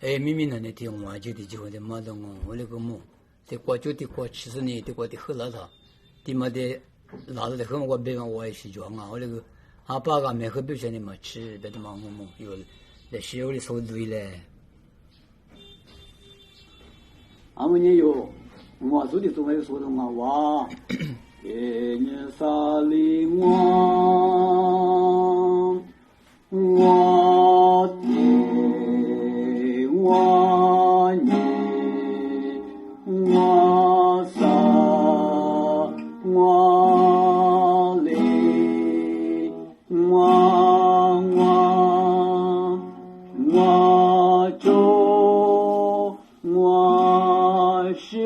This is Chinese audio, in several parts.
明明那天我就的机会的马到我那个么，在过去的过70年的过的后了他，的嘛的老子的后我别我也是讲啊，我那个阿爸个没后边上的嘛吃别的嘛我有在学校里受罪嘞。俺们也有，我做的总还说的嘛哇，给你啥哩我的我你我啥我哩我就我是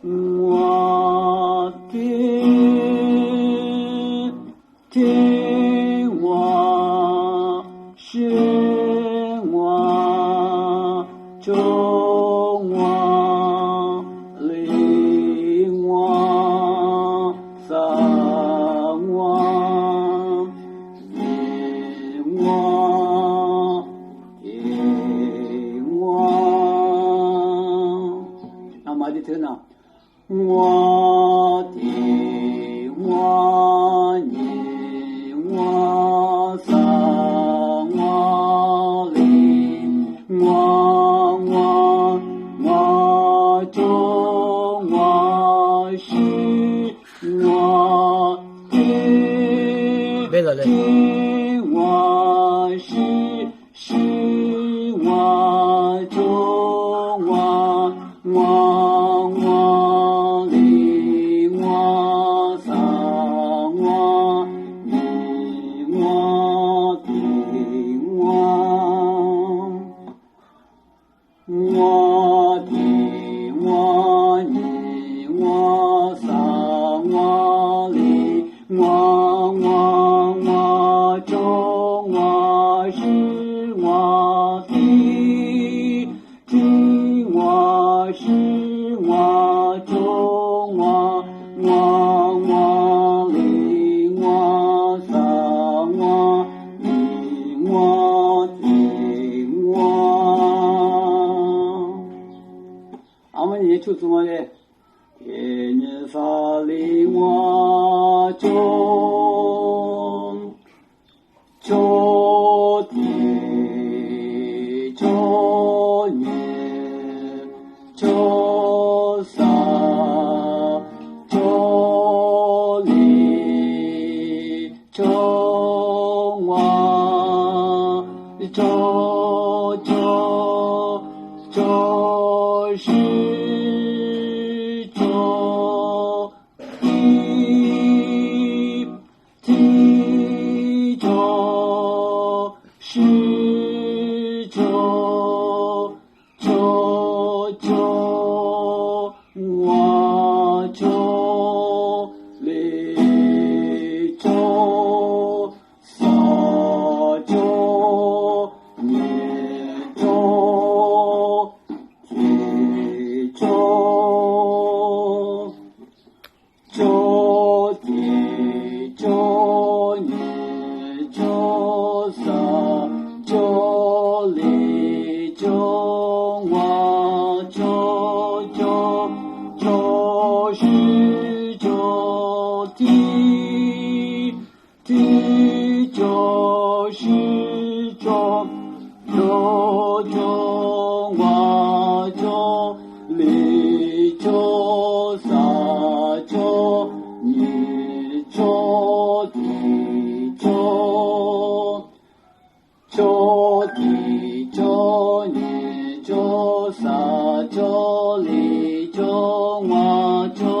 我的听我是我就我离我撒我你我那么就听呢，我的我你我撒我离我就我是我的别了嘞。我是我就我离我撒我你我的我的我你我撒我离我就我是我的听我是我就我离我撒我你我听我，俺们也就是我的。给你啥哩我就的就你就啥就你就我就是我就离就撒就你就地就你就撒就离就我就是就地就是就我就离就撒就你就地就你就撒就离就我就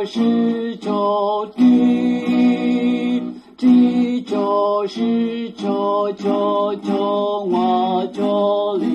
是就地就是就我就离